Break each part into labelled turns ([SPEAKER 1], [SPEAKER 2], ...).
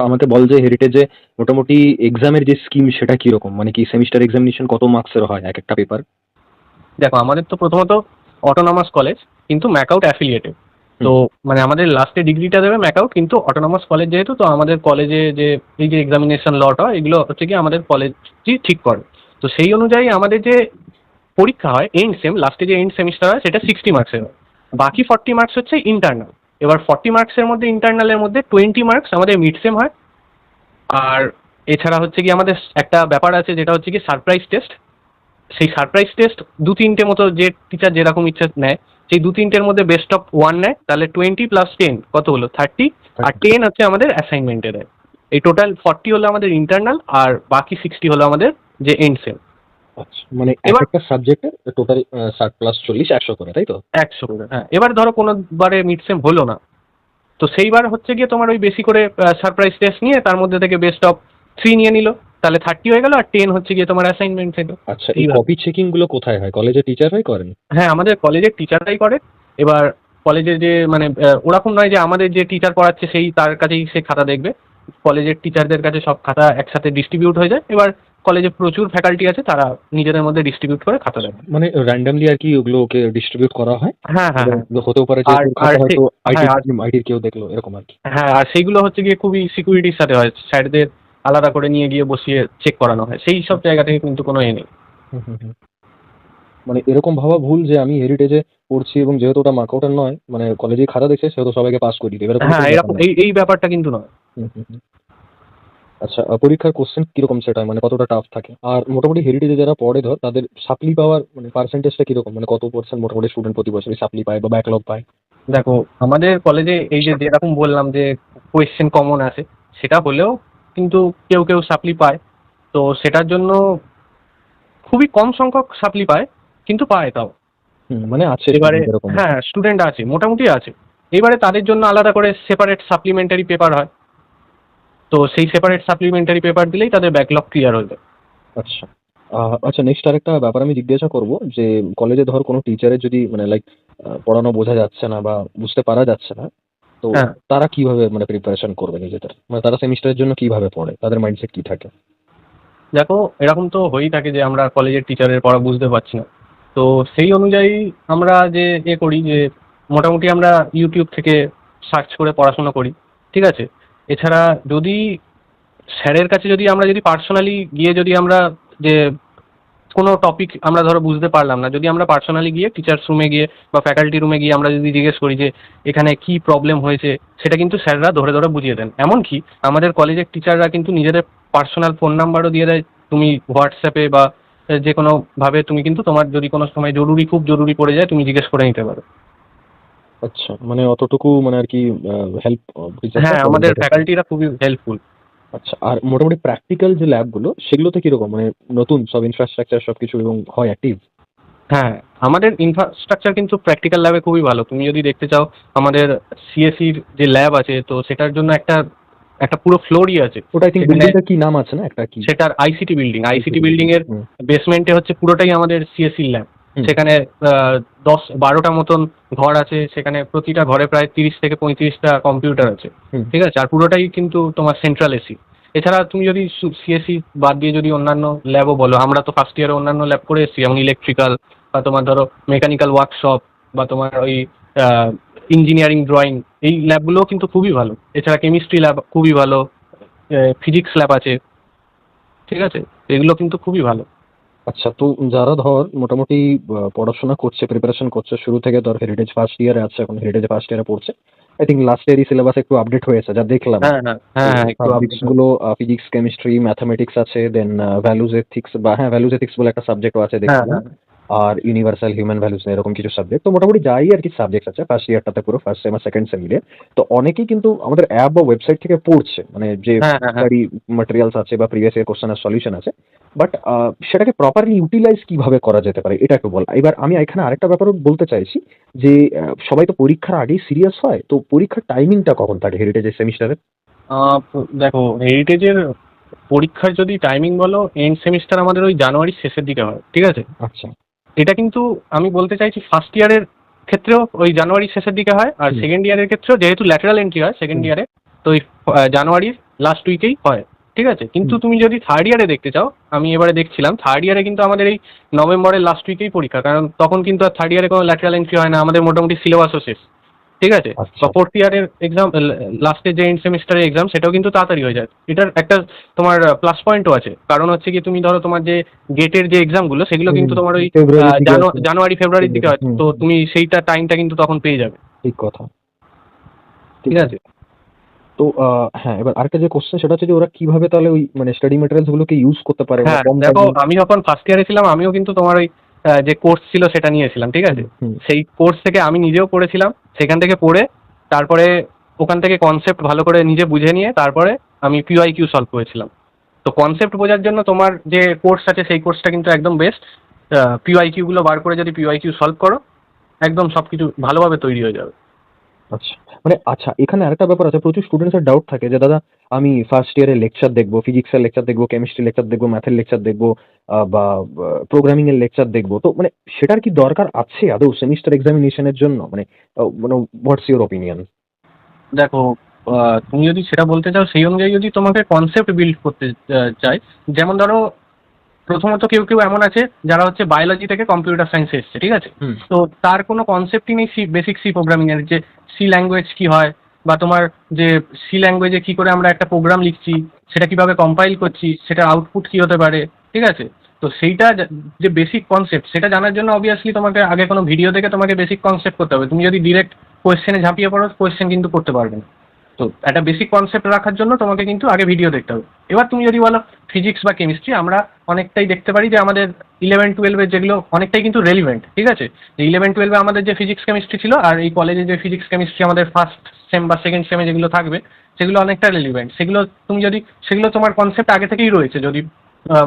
[SPEAKER 1] আমাকে বল যে হেরিটেজে মোটামুটি এক্সামের যে স্কিম সেটা কিরকম, মানে কি সেমিস্টার এক্সামিনেশন কত মার্কসের হয় এক একটা পেপার?
[SPEAKER 2] দেখো, আমাদের তো প্রথমত অটোনমাস কলেজ, কিন্তু ম্যাকআউট অ্যাফিলিয়েটেড। তো মানে আমাদের লাস্টে ডিগ্রিটা দেবে ম্যাকআউট, কিন্তু অটোনমাস কলেজ যেহেতু, তো আমাদের কলেজে যে এই যে এক্সামিনেশন লটা, এগুলো হচ্ছে কি আমাদের কলেজই ঠিক করে। তো সেই অনুযায়ী আমাদের যে পরীক্ষা হয় এন্ড সেম, লাস্টে যে এন্ড সেমিস্টার হয় সেটা 60 মার্কসের হয়। বাকি 40 মার্কস হচ্ছে ইন্টারনাল। এবার 40 মার্কসের মধ্যে, ইন্টারনালের মধ্যে 20 মার্কস আমাদের মিড সেম হয়। আর এছাড়া হচ্ছে কি আমাদের একটা ব্যাপার আছে, যেটা হচ্ছে কি সারপ্রাইজ টেস্ট। সেই সারপ্রাইজ টেস্ট 2-3টে মতো, যে টিচার যেরকম ইচ্ছা নেয়, সেই 2-3টের মধ্যে বেস্ট অফ 1 নেয়, তাহলে 20 + 10 কত হলো, 30। আর 10 হচ্ছে আমাদের অ্যাসাইনমেন্টে দেয়। এই টোটাল 40 হলো আমাদের ইন্টারনাল, আর বাকি 60 হলো আমাদের যে এন্ড সেম।
[SPEAKER 1] আচ্ছা, মানে এক
[SPEAKER 2] এবার
[SPEAKER 1] একটা সাবজেক্টে টোটাল 60 প্লাস 40 100 করে, তাই তো?
[SPEAKER 2] 100 করে, হ্যাঁ। এবার ধরো কোনো বারে মিড সেম হলো না, তো সেইবার হচ্ছে গিয়ে তোমার ওই বেশি করে সারপ্রাইজ টেস্ট নিয়ে তার মধ্যে থেকে বেস্ট অফ 3 নিয়ে নিল, তাহলে 30 হয়ে গেল, আর 10 হচ্ছে গিয়ে তোমার অ্যাসাইনমেন্ট ছিল।
[SPEAKER 1] আচ্ছা, এই কপি চেকিং গুলো কোথায় হয়? কলেজে টিচাররাই করেন?
[SPEAKER 2] হ্যাঁ, আমাদের কলেজের টিচাররাই করে। এবার কলেজে যে মানে ওরকম নয় যে আমাদের যে টিচার পড়াচ্ছে সেই তার কাছেই সে খাতা দেখবে। কলেজের টিচারদের কাছে সব খাতা একসাথে ডিস্ট্রিবিউট হয়ে যায়। এবার কলেজে প্রচুর ফ্যাকাল্টি আছে, তারা নিজেদের মধ্যে ডিস্ট্রিবিউট করে খাতা দেয়।
[SPEAKER 1] মানে র্যান্ডমলি আর কি ওগুলোকে ডিস্ট্রিবিউট করা হয়?
[SPEAKER 2] হ্যাঁ, হ্যাঁ, হ্যাঁ।
[SPEAKER 1] হতেও পারে যে
[SPEAKER 2] আর
[SPEAKER 1] তোর
[SPEAKER 2] আর
[SPEAKER 1] খাতা হয়তো
[SPEAKER 2] হ্যাঁ, আর
[SPEAKER 1] আইটির কেউ দেখলো, এরকম আর কি।
[SPEAKER 2] হ্যাঁ, আর সেইগুলো হচ্ছে গিয়ে খুবই সিকিউরিটির সাথে হয়, স্যারদের আলাদা করে নিয়ে গিয়ে বসিয়ে চেক করানো হয়, সেই সব জায়গা থেকে কিন্তু কোনো এ নেই।
[SPEAKER 1] হুম, হুম, হুম। মানে এরকম ভাবা ভুল যে আমি হেরিটেজে পড়ছি এবং যেহেতু ওটা মার্কআউটের নয়, মানে কলেজে খাতা দেখছে সেহেতু সবাইকে পাস করিয়ে দেবে, এরকম
[SPEAKER 2] হ্যাঁ,
[SPEAKER 1] কোনো ব্যাপার
[SPEAKER 2] এরকম
[SPEAKER 1] নয়।
[SPEAKER 2] এই ব্যাপারটা কিন্তু নয়।
[SPEAKER 1] হুম, হুম, হুম। আচ্ছা, পরীক্ষার কোশ্চেন কিরকম সেটা, মানে কতটা টাফ থাকে? আর মোটামুটি হেরিটেজে যারা পড়ে ধর তাদের সাপ্লি পাওয়ার মানে পার্সেন্টেজটা কিরকম, মানে কত পার্সেন্ট মোটামুটি স্টুডেন্ট প্রতি বছরই সাপ্লি পায় বা ব্যাকলগ পায়?
[SPEAKER 2] দেখো, আমাদের কলেজে এই যে যেরকম বললাম যে কোয়েশ্চেন কমন আসে, সেটা হলেও কিন্তু কেউ কেউ সাপ্লি পায়। তো সেটার জন্য খুবই কম সংখ্যক সাপ্লি পায়, কিন্তু পায় তাও।
[SPEAKER 1] মানে আছে
[SPEAKER 2] এবারে
[SPEAKER 1] স্টুডেন্ট এরকম?
[SPEAKER 2] হ্যাঁ, স্টুডেন্ট আছে, মোটামুটি আছে। এবারে তাদের জন্য আলাদা করে সেপারেট সাপ্লিমেন্টারি পেপার হয়। তো সেই সেপারেট সাপ্লিমেন্টারি পেপার দিলেই তাদের ব্যাকলগ ক্লিয়ার হয়ে যায়।
[SPEAKER 1] আচ্ছা। আচ্ছা, নেক্সট আরেকটা ব্যাপার আমি জিজ্ঞাসা করব যে কলেজে ধর কোনো টিচারের যদি মানে লাইক পড়ানো বোঝা যাচ্ছে না বা বুঝতে পারা যাচ্ছে না, তো
[SPEAKER 2] হ্যাঁ,
[SPEAKER 1] তারা কিভাবে মানে প্রিপারেশন করবে নিজেদের? মানে তারা সেমিস্টারের জন্য কিভাবে পড়ে? তাদের মাইন্ডসেট কি থাকে?
[SPEAKER 2] দেখো, এরকম তো হয়েই থাকে যে আমরা কলেজের টিচারের পড়া বুঝতে পারছি না। তো সেই অনুযায়ী আমরা যে করি যে মোটামুটি আমরা ইউটিউব থেকে সার্চ করে পড়াশোনা করি, ঠিক আছে। এছাড়া যদি স্যারের কাছে যদি আমরা যদি পার্সোনালি গিয়ে যদি আমরা যে কোনো টপিক আমরা ধরো বুঝতে পারলাম না, যদি আমরা পার্সোনালি গিয়ে টিচার্স রুমে গিয়ে বা ফ্যাকাল্টি রুমে গিয়ে আমরা যদি জিজ্ঞেস করি যে এখানে কি প্রবলেম হয়েছে, সেটা কিন্তু স্যাররা ধরে ধরে বুঝিয়ে দেন। এমনকি আমাদের কলেজের টিচাররা কিন্তু নিজেদের পার্সোনাল ফোন নাম্বারও দিয়ে দেয়, তুমি হোয়াটসঅ্যাপে বা যে কোনোভাবে তুমি কিন্তু তোমার যদি কোনো সময় জরুরি, খুব জরুরি পড়ে যায়, তুমি জিজ্ঞেস করে নিতে পারো।
[SPEAKER 1] আচ্ছা, মানে অতটুকু মানে আর কি হেল্প টিচাররা
[SPEAKER 2] হ্যাঁ,
[SPEAKER 1] করেন
[SPEAKER 2] আমাদের
[SPEAKER 1] যথেষ্ট।
[SPEAKER 2] ফ্যাকাল্টিরা খুবই হেল্পফুল।
[SPEAKER 1] আচ্ছা, আর মোটামুটি প্র্যাকটিক্যাল যে ল্যাবগুলো সেগুলোতে কিরকম, মানে নতুন সব ইনফ্রাস্ট্রাকচার সবকিছু এবং হয় অ্যাক্টিভ?
[SPEAKER 2] হ্যাঁ, আমাদের ইনফ্রাস্ট্রাকচার কিন্তু প্র্যাকটিক্যাল ল্যাবে খুবই ভালো। তুমি যদি দেখতে চাও, আমাদের সিএসির যে ল্যাব আছে, তো সেটার জন্য একটা একটা পুরো ফ্লোরই আছে।
[SPEAKER 1] ওটা আই থিঙ্ক
[SPEAKER 2] সেখানে
[SPEAKER 1] বিল্ডিংটা কি নাম আছে না একটা, কি?
[SPEAKER 2] সেটার ICT building, ICT
[SPEAKER 1] ICT
[SPEAKER 2] building
[SPEAKER 1] building.
[SPEAKER 2] এর
[SPEAKER 1] হুম,
[SPEAKER 2] বেসমেন্টে হচ্ছে পুরোটাই আমাদের সিএসির ল্যাব।
[SPEAKER 1] হুম,
[SPEAKER 2] সেখানে 10-12টা মতন ঘর আছে, সেখানে প্রতিটা ঘরে প্রায় 30 থেকে 35টা কম্পিউটার আছে,
[SPEAKER 1] হুম।
[SPEAKER 2] ঠিক আছে। আর পুরোটাই কিন্তু তোমার সেন্ট্রাল এসি। এছাড়া তুমি যদি সিএসসি বাদ দিয়ে যদি অন্যান্য ল্যাবও বলো, আমরা তো ফার্স্ট ইয়ারে অন্যান্য ল্যাব করে এসেছি, যেমন ইলেকট্রিক্যাল বা তোমার ধরো মেকানিক্যাল ওয়ার্কশপ বা তোমার ওই ইঞ্জিনিয়ারিং ড্রয়িং, এই ল্যাবগুলোও কিন্তু খুবই ভালো। এছাড়া কেমিস্ট্রি ল্যাব খুবই ভালো, ফিজিক্স ল্যাব আছে, ঠিক আছে। এগুলো কিন্তু খুবই ভালো।
[SPEAKER 1] আচ্ছা, তো যারা ধর মোটামুটি পড়াশোনা করছে, প্রিপারেশন করছে শুরু থেকে, ধর হেরিটেজ ফার্স্ট ইয়ারে আছে, এখন হেরিটেজ ফার্স্ট ইয়ারে পড়ছে, আই থিঙ্ক লাস্ট ইয়ারই সিলেবাস একটু আপডেট হয়েছে যা দেখলাম।
[SPEAKER 2] হ্যাঁ, হ্যাঁ,
[SPEAKER 1] তো
[SPEAKER 2] হ্যাঁ, হ্যাঁ, একটু
[SPEAKER 1] সাবজেক্টস
[SPEAKER 2] আপডেট।
[SPEAKER 1] গুলো ফিজিক্স, কেমিস্ট্রি, ম্যাথামেটিক্স আছে, দেন ভ্যালুজ এথিক্স, বা হ্যাঁ ভ্যালুজ এথিক্স বলে একটা সাবজেক্টও আছে
[SPEAKER 2] হ্যাঁ,
[SPEAKER 1] দেখছিলাম।
[SPEAKER 2] হ্যাঁ,
[SPEAKER 1] আর ইউনিভার্সাল হিউম্যান ভ্যালুস এরকম কিছু সাবজেক্ট, তো মোটামুটি যাই আর কি সাবজেক্ট আছে ফার্স্ট ইয়ারটাতে, পুরো ফার্স্ট সেম আর সেকেন্ড সেম মিলিয়ে। তো অনেকেই কিন্তু আমাদের অ্যাপ বা ওয়েবসাইট থেকে পড়ছে, মানে যে
[SPEAKER 2] হ্যাঁ, হ্যাঁ, হ্যাঁ।
[SPEAKER 1] স্টাডি ম্যাটেরিয়ালস আছে বা প্রিভিয়াস ইয়ার কোশ্চেনের সলিউশন আছে, বাট সেটাকে প্রপারলি ইউটিলাইজ কিভাবে করা যেতে পারে এটা একটু বল। এবার আমি এখানে আরেকটা ব্যাপারও বলতে চাইছি যে সবাই তো পরীক্ষার আগেই সিরিয়াস হয়, তো পরীক্ষার টাইমিংটা কখন থাকে হেরিটেজের সেমিস্টারে?
[SPEAKER 2] দেখো, হেরিটেজের পরীক্ষার যদি টাইমিং বলো, এন্ড সেমিস্টার আমাদের ওই জানুয়ারির শেষের দিকে হয়, ঠিক আছে।
[SPEAKER 1] আচ্ছা।
[SPEAKER 2] এটা কিন্তু আমি বলতে চাইছি ফার্স্ট ইয়ারের ক্ষেত্রেও ওই জানুয়ারির শেষের দিকে হয়, আর
[SPEAKER 1] হুম,
[SPEAKER 2] সেকেন্ড ইয়ারের ক্ষেত্রেও যেহেতু ল্যাটারাল এন্ট্রি হয় সেকেন্ড
[SPEAKER 1] হুম।
[SPEAKER 2] ইয়ারে, তো ওই জানুয়ারির লাস্ট উইকেই হয়, ঠিক আছে। কিন্তু
[SPEAKER 1] হুম।
[SPEAKER 2] তুমি যদি থার্ড ইয়ারে দেখতে চাও, আমি এবারে দেখছিলাম থার্ড ইয়ারে কিন্তু আমাদের এই নভেম্বরের লাস্ট উইকেই পরীক্ষা, কারণ তখন কিন্তু আর থার্ড ইয়ারে কোনো ল্যাটারাল এন্ট্রি হয় না, আমাদের মোটামুটি সিলেবাসও শেষ, ঠিক আছে। বা
[SPEAKER 1] আচ্ছা।
[SPEAKER 2] ফোর্থ ইয়ারের এক্সাম, লাস্টের যে এন্ড সেমিস্টারের এক্সাম, সেটাও কিন্তু তাড়াতাড়ি হয়ে যায়। এটার একটা তোমার প্লাস পয়েন্টও আছে, কারণ হচ্ছে কি তুমি ধরো তোমার যে গেটের যে এক্সামগুলো সেগুলো কিন্তু তোমার ওই
[SPEAKER 1] ফেব্রুয়ারির দিকে আছে।
[SPEAKER 2] জানুয়ারি ফেব্রুয়ারির দিকে হয়,
[SPEAKER 1] হুম,
[SPEAKER 2] তো
[SPEAKER 1] হুম,
[SPEAKER 2] তুমি সেইটা টাইমটা কিন্তু তখন পেয়ে যাবে,
[SPEAKER 1] ঠিক কথা। ঠিক
[SPEAKER 2] ঠিক
[SPEAKER 1] কথা।
[SPEAKER 2] আছে।
[SPEAKER 1] তো হ্যাঁ, এবার আরেকটা যে কোশ্চেন সেটা হচ্ছে যে ওরা কিভাবে তাহলে ওই মানে স্টাডি ম্যাটেরিয়ালস গুলোকে ইউজ করতে পারে মানে
[SPEAKER 2] হ্যাঁ
[SPEAKER 1] কম
[SPEAKER 2] দেখো,
[SPEAKER 1] টাইমে?
[SPEAKER 2] আমি যখন ফার্স্ট ইয়ারে ছিলাম আমিও কিন্তু তোমার ওই যে কোর্স ছিল সেটা নিয়েছিলাম, ঠিক
[SPEAKER 1] হুম,
[SPEAKER 2] আছে।
[SPEAKER 1] হুম।
[SPEAKER 2] সেই কোর্স থেকে আমি নিজেও পড়েছিলাম, সেখান থেকে পড়ে তারপরে ওখান থেকে কনসেপ্ট ভালো করে নিজে বুঝে নিয়ে তারপরে আমি পিওয়াইকিউ সলভ করেছিলাম। তো কনসেপ্ট বোঝার জন্য তোমার যে কোর্স আছে সেই কোর্সটা কিন্তু একদম বেস্ট। পিওয়াইকিউ গুলো বার করে যদি পিওয়াইকিউ সলভ করো, একদম সবকিছু ভালোভাবে তৈরি হয়ে যাবে।
[SPEAKER 1] আচ্ছা। মানে আচ্ছা, এখানে আরেকটা ব্যাপার আছে। প্রচুর স্টুডেন্টস এর ডাউট থাকে যে দাদা আমি ফার্স্ট ইয়ারে লেকচার দেখবো, ফিজিক্সের লেকচার দেখবো, কেমিস্ট্রি লেকচার দেখবো, ম্যাথের লেকচার দেখবো, বা প্রোগ্রামিং এর লেকচার দেখবো। তো মানে সেটার কি দরকার আছে আদৌ সেমিস্টার এক্সামিনেশন এর জন্য? মানে হোয়াটস ইউর ওপিনিয়ন?
[SPEAKER 2] দেখো, তুমি যদি সেটা বলতে চাও সেই অনুযায়ী যদি তোমাকে কনসেপ্ট বিল্ড করতে চাই, যেমন ধরো প্রথমত কেউ কেউ এমন আছে যারা হচ্ছে বায়োলজি থেকে কম্পিউটার সায়েন্সে এসছে, ঠিক আছে।
[SPEAKER 1] হুম।
[SPEAKER 2] তো তার কোনো কনসেপ্টই নেই সি বেসিক সি প্রোগ্রামিং এর, যে সি ল্যাঙ্গুয়েজ কি হয়, বা তোমার যে সি ল্যাঙ্গুয়েজে কি করে আমরা একটা প্রোগ্রাম লিখছি, সেটা কিভাবে কম্পাইল করছি, সেটার আউটপুট কি হতে পারে, ঠিক আছে। তো সেইটা যে বেসিক কনসেপ্ট সেটা জানার জন্য অবভিয়াসলি তোমাকে আগে কোনো ভিডিও দেখে তোমাকে বেসিক কনসেপ্ট করতে হবে। তুমি যদি ডিরেক্ট কোয়েশ্চেনে ঝাঁপিয়ে পড়ো, কোয়েশ্চেন কিন্তু করতে পারবে না। তো একটা বেসিক কনসেপ্ট রাখার জন্য তোমাকে কিন্তু আগে ভিডিও দেখতে হবে। এবার তুমি যদি বলো ফিজিক্স বা কেমিস্ট্রি, আমরা অনেকটাই দেখতে পারি যে আমাদের 11-12 যেগুলো অনেকটাই কিন্তু রেলিভেন্ট, ঠিক আছে। যে 11-12 আমাদের যে ফিজিক্স কেমিস্ট্রি ছিল, আর এই কলেজে যে ফিজিক্স কেমিস্ট্রি আমাদের ফার্স্ট সেম বা সেকেন্ড সেমে যেগুলো থাকবে, সেগুলো অনেকটা রেলিভেন্ট। সেগুলো তুমি যদি, সেগুলো তোমার কনসেপ্ট আগে থেকেই রয়েছে, যদি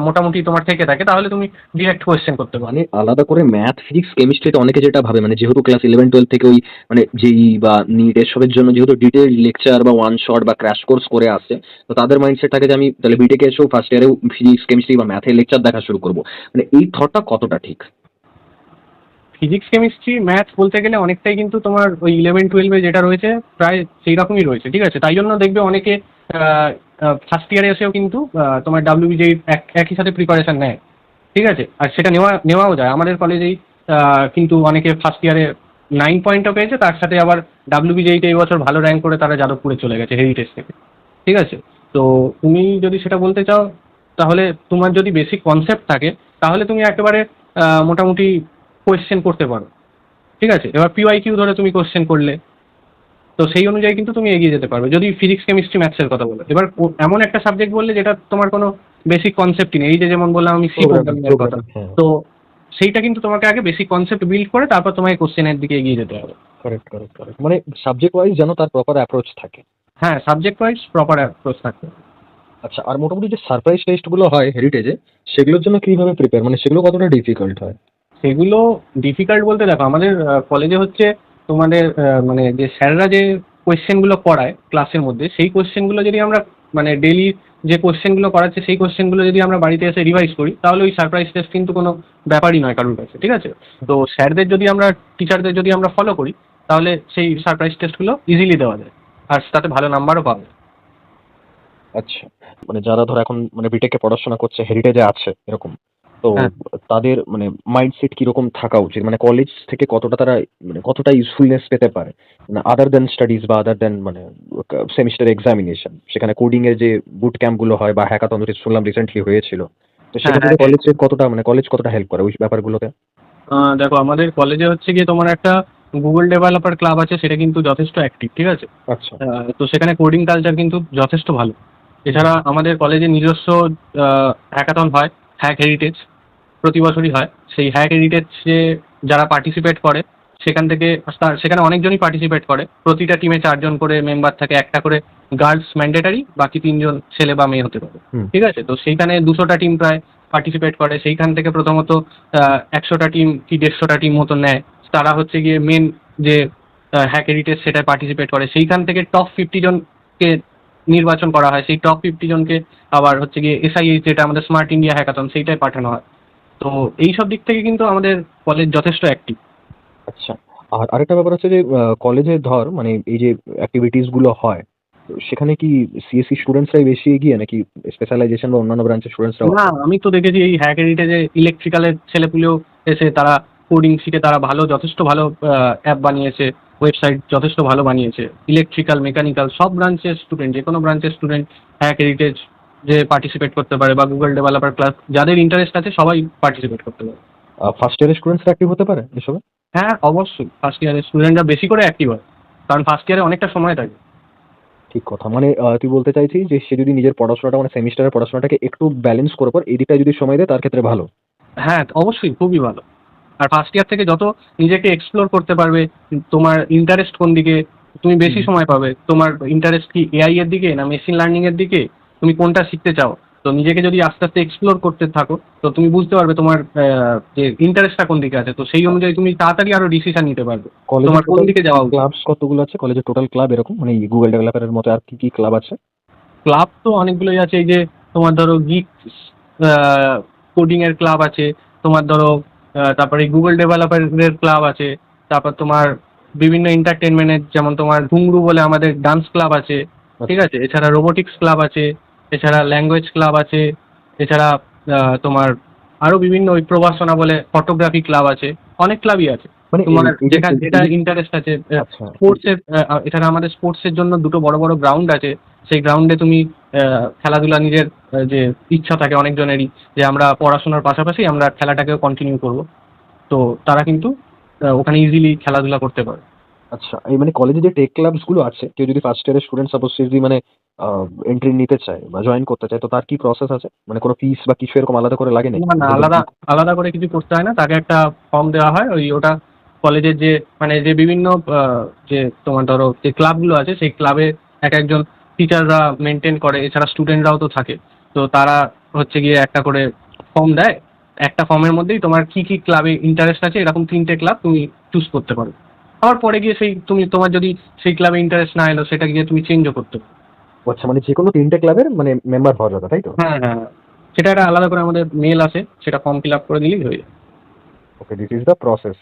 [SPEAKER 2] মোটামুটি তোমার থেকে থাকে, তাহলে তুমি ডিরেক্ট কোয়েশ্চেন করতে পারো।
[SPEAKER 1] মানে আলাদা করে ম্যাথ, ফিজিক্স, কেমিস্ট্রিতে অনেকে যেটা ভাবে মানে যেহেতু ক্লাস 11-12 থেকে ওই মানে জেই বা নিট এসবের জন্য যেহেতু ডিটেইল লেকচার বা ওয়ান শট বা ক্র্যাশ কোর্স করে আসছে, তো তাদের মাইন্ডসেট থাকে যে আমি তাহলে বিটেকে এসেও ফার্স্ট ইয়ারেও ফিজিক্স, কেমিস্ট্রি বা ম্যাথের লেকচার দেখা শুরু করব। মানে এই থটটা কতটা ঠিক?
[SPEAKER 2] ফিজিক্স কেমিস্ট্রি ম্যাথ বলতে গেলে অনেকটাই কিন্তু তোমার ওই 11-12 যেটা রয়েছে প্রায় সেই রকমই রয়েছে, ঠিক আছে। তাই জন্য দেখবে অনেকে ফার্স্ট ইয়ারে এসেও কিন্তু তোমার ডাব্লিউবিজেই একই সাথে প্রিপারেশন নেয়, ঠিক আছে। আর সেটা নেওয়াও যায় আমাদের কলেজেই। কিন্তু অনেকে ফার্স্ট ইয়ারে 9 পয়েন্টও পেয়েছে, তার সাথে আবার ডাব্লিউবিজেইতে এই বছর ভালো র্যাঙ্ক করে তারা যাদবপুরে চলে গেছে হেরিটেজ থেকে, ঠিক আছে। তো তুমি যদি সেটা বলতে চাও, তাহলে তোমার যদি বেসিক কনসেপ্ট থাকে, তাহলে তুমি একেবারে মোটামুটি কোয়েশ্চেন করতে পারো, ঠিক আছে। এবার পিওয়াইকিউ ধরে তুমি কোশ্চেন করলে, তো সেই অনুযায়ী কিন্তু তুমি এগিয়ে যেতে পারবে যদি ফিজিক্স কেমিস্ট্রি ম্যাথসের কথা বলো। এবার এমন একটা সাবজেক্ট বললে যেটা তোমার কোনো বেসিক কনসেপ্টই নেই, এই যে যেমন বললাম আমি সি প্রোগ্রামিং এর কথা,
[SPEAKER 1] প্রোগ্রামিং, হ্যাঁ।
[SPEAKER 2] তো সেইটা কিন্তু তোমাকে আগে বেসিক কনসেপ্ট বিল্ড করে তারপর তোমাকে কোশ্চেনের দিকে এগিয়ে যেতে হবে।
[SPEAKER 1] Correct, correct, correct. মানে সাবজেক্ট ওয়াইজ যেন তার প্রপার অ্যাপ্রোচ থাকে।
[SPEAKER 2] হ্যাঁ, সাবজেক্ট ওয়াইজ প্রপার অ্যাপ্রোচ থাকবে।
[SPEAKER 1] আচ্ছা, আর মোটামুটি যে সারপ্রাইজ টেস্ট গুলো হয় হেরিটেজে, সেগুলোর জন্য কিভাবে প্রিপেয়ার, মানে সেগুলো কতটা ডিফিকাল্ট হয়?
[SPEAKER 2] সেগুলো ডিফিকাল্ট বলতে দেখো, আমাদের কলেজে হচ্ছে তোমাদের মানে যে স্যাররা যে কোয়েশ্চেনগুলো করায় ক্লাসের মধ্যে, সেই কোয়েশ্চেনগুলো যদি আমরা মানে ডেলি যে কোয়েশ্চেনগুলো করাচ্ছে সেই কোয়েশ্চেনগুলো যদি আমরা বাড়িতে এসে রিভাইজ করি, তাহলে ওই সারপ্রাইজ টেস্ট কিন্তু কোনো ব্যাপারই নয় কারোর কাছে, ঠিক আছে। তো স্যারদের যদি আমরা, টিচারদের যদি আমরা ফলো করি, তাহলে সেই সারপ্রাইজ টেস্টগুলো ইজিলি দেওয়া যায়, আর তাতে ভালো নাম্বারও পাওয়া যায়।
[SPEAKER 1] আচ্ছা, মানে যারা ধর এখন মানে বিটেকে পড়াশোনা করছে হেরিটেজে আছে এরকম, তো
[SPEAKER 2] হ্যাঁ,
[SPEAKER 1] তাদের মানে মাইন্ডসেট কিরকম থাকা উচিত? মানে কলেজ থেকে কতটা তারা মানে কতটা ইউজফুলনেস পেতে পারে? মানে আদার দেন স্টাডিজ বা আদার দেন মানে সেমিস্টার এক্সামিনেশন, সেখানে কোডিং এর যে বুট ক্যাম্প গুলো হয় বা হ্যাকাথন শুনলাম রিসেন্টলি হয়েছিল, তো
[SPEAKER 2] হ্যাঁ,
[SPEAKER 1] সেক্ষেত্রে
[SPEAKER 2] হ্যাঁ।
[SPEAKER 1] কলেজ কতটা মানে কলেজ কতটা হেল্প করে ওই ব্যাপারগুলোতে?
[SPEAKER 2] দেখো, আমাদের কলেজে হচ্ছে গিয়ে তোমার একটা গুগল ডেভেলপার ক্লাব আছে, সেটা কিন্তু যথেষ্ট অ্যাক্টিভ, ঠিক আছে।
[SPEAKER 1] আচ্ছা।
[SPEAKER 2] তো সেখানে কোডিং কালচার কিন্তু যথেষ্ট ভালো। এছাড়া আমাদের কলেজে নিজস্ব হ্যাকাথন হয়, হ্যাক হেরিটেজ, প্রতি বছরই হয়। সেই হ্যাক হেরিটেজে যারা পার্টিসিপেট করে, সেখান থেকে সেখানে অনেকজনই পার্টিসিপেট করে। প্রতিটা টিমে 4 জন করে মেম্বার থাকে, একটা করে গার্লস ম্যান্ডেটারি, বাকি 3 জন ছেলে বা মেয়ে হতে পারে,
[SPEAKER 1] হুম।
[SPEAKER 2] ঠিক আছে। তো সেইখানে 200টা টিম প্রায় পার্টিসিপেট করে। সেইখান থেকে প্রথমত 100টা টিম কি 150টা টিম মতো নেয়, তারা হচ্ছে গিয়ে মেন যে হ্যাক হেরিটেজ সেটায় পার্টিসিপেট করে। সেইখান থেকে টপ 50 জনকে নির্বাচন করা হয়, সেই টপ 50 জনকে আবার হচ্ছে গিয়ে এসআইএইচ, যেটা আমাদের স্মার্ট ইন্ডিয়া হ্যাকাথন, সেইটায় পাঠানো হয়। তো এই সব দিক থেকে কিন্তু আমাদের কলেজ যথেষ্ট অ্যাক্টিভ।
[SPEAKER 1] আচ্ছা, আর আরেকটা ব্যাপার হচ্ছে যে কলেজে ধর মানে এই যে অ্যাক্টিভিটিস গুলো হয়, সেখানে কি সিএসসি স্টুডেন্টসরাই বেশি এগিয়ে নাকি স্পেশালাইজেশন বা অন্যান্য ব্রাঞ্চের স্টুডেন্টসরাও?
[SPEAKER 2] না, আমি তো দেখেছি এই হ্যাক এডিটে ইলেকট্রিক্যালের ছেলেপুলেও এসে তারা কোডিং শিখে তারা যথেষ্ট ভালো অ্যাপ বানিয়েছে, ওয়েবসাইট যথেষ্ট ভালো বানিয়েছে। ইলেকট্রিক্যাল, মেকানিক্যাল সব ব্রাঞ্চের স্টুডেন্ট, যে কোনো ব্রাঞ্চের স্টুডেন্ট হ্যাক এডিটেজ যে পার্টিসিপেট করতে পারে, বা গুগল ডেভেলপার ক্লাস যাদের ইন্টারেস্ট আছে সবাই পার্টিসিপেট করতে পারে।
[SPEAKER 1] ফার্স্ট ইয়ারের স্টুডেন্টসরা অ্যাক্টিভ হতে পারে এসবে?
[SPEAKER 2] হ্যাঁ, অবশ্যই ফার্স্ট ইয়ারের স্টুডেন্টরা বেশি করে অ্যাক্টিভ হয়, কারণ ফার্স্ট ইয়ারে অনেকটা সময় থাকে।
[SPEAKER 1] ঠিক কথা। মানে তুই বলতে চাইছিস যে সে যদি নিজের পড়াশোনাটা মানে সেমিস্টারের পড়াশোনাটাকে একটু ব্যালেন্স করার পর এই দিকটায় যদি সময় দেয় তার ক্ষেত্রে ভালো।
[SPEAKER 2] হ্যাঁ, অবশ্যই খুবই ভালো। আর ফার্স্ট ইয়ার থেকে যত নিজেকে এক্সপ্লোর করতে পারবে, তোমার ইন্টারেস্ট কোন দিকে, তুমি বেশি
[SPEAKER 1] হুম।
[SPEAKER 2] সময় পাবে। তোমার ইন্টারেস্ট কি এআই এর দিকে না মেশিন লার্নিং এর দিকে, তুমি কোনটা শিখতে চাও? তো নিজেকে যদি আস্তে আস্তে এক্সপ্লোর করতে থাকো, তো তুমি বুঝতে পারবে তোমার যে ইন্টারেস্টটা কোন দিকে আছে। তো সেই অনুযায়ী তুমি তাড়াতাড়ি আরো ডিসিশন নিতে পারবে
[SPEAKER 1] কলেজে
[SPEAKER 2] তোমার কোন
[SPEAKER 1] টোটাল
[SPEAKER 2] দিকে যাওয়া উচিত।
[SPEAKER 1] ক্লাবস কতগুলো আছে? কলেজে টোটাল ক্লাব এরকম মানে গুগল ডেভেলপারের মতো আর কি ক্লাব আছে?
[SPEAKER 2] ক্লাব তো অনেকগুলোই আছে। এই যে তোমার ধরো গিক কোডিং এর ক্লাব আছে, তোমার ধরো তারপরে গুগল ডেভেলপারের ক্লাব আছে, তারপর তোমার বিভিন্ন এন্টারটেনমেন্টের, যেমন তোমার ঘুংরু বলে আমাদের ডান্স ক্লাব আছে, ঠিক আছে, এছাড়া রোবোটিক্স ক্লাব আছে, এছাড়া ল্যাঙ্গুয়েজ ক্লাব আছে, এছাড়া তোমার আরো বিভিন্ন ওই প্রবাসনা বলে ফটোগ্রাফি ক্লাব আছে, অনেক ক্লাবই আছে।
[SPEAKER 1] মানে
[SPEAKER 2] তোমার
[SPEAKER 1] এই যে
[SPEAKER 2] যেটা ইন্টারেস্ট আছে।
[SPEAKER 1] আচ্ছা
[SPEAKER 2] স্পোর্টসের এছাড়া আমাদের স্পোর্টসের জন্য দুটো বড় বড় গ্রাউন্ড আছে। সেই গ্রাউন্ডে তুমি খেলাধুলা নিজের যে ইচ্ছা থাকে অনেকজনেরই, যে আমরা পড়াশোনার পাশাপাশি আমরা খেলাটাকেও কন্টিনিউ করব, তো তারা কিন্তু ওখানে ইজিলি খেলাধুলা করতে পারে।
[SPEAKER 1] আচ্ছা, এই মানে কলেজে যে টেক ক্লাবস গুলো আছে কেউ যদি ফার্স্ট ইয়ারের স্টুডেন্ট সাপোজ সে যদি মানে এন্ট্রি নিতে চায় বা জয়েন করতে চায় তো তার কি প্রসেস আছে? মানে কোনো ফিস বা কিছু এরকম আলাদা করে লাগে নাকি?
[SPEAKER 2] না না, আলাদা আলাদা করে কিছু করতে হয় না। তাকে একটা ফর্ম দেওয়া হয়, ওটা কলেজের যে মানে যে বিভিন্ন যে তোমার ধরো যে ক্লাবগুলো আছে সেই ক্লাবে এক একজন টিচাররা মেনটেন করে, এছাড়া স্টুডেন্টরাও তো থাকে। তো তারা হচ্ছে গিয়ে একটা করে ফর্ম দেয়। একটা ফর্মের মধ্যেই তোমার কি কি ক্লাবে ইন্টারেস্ট আছে এরকম 3টে ক্লাব তুমি চুজ করতে পারো। আবার পরে গিয়ে সেই তুমি তোমার যদি সেই ক্লাবে ইন্টারেস্ট না এলো সেটা গিয়ে তুমি চেঞ্জও করতে পারো।
[SPEAKER 1] আচ্ছা, মানে যেকোনো 3টে ক্লাবের মানে মেম্বার হওয়া যাবে তাই তো?
[SPEAKER 2] হ্যাঁ হ্যাঁ হ্যাঁ। সেটা একটা আলাদা করে আমাদের মেল আছে, সেটা ফর্ম ফিল আপ করে দিলেই হয়ে যায়।
[SPEAKER 1] ওকে, দিস ইজ দ্য প্রসেস।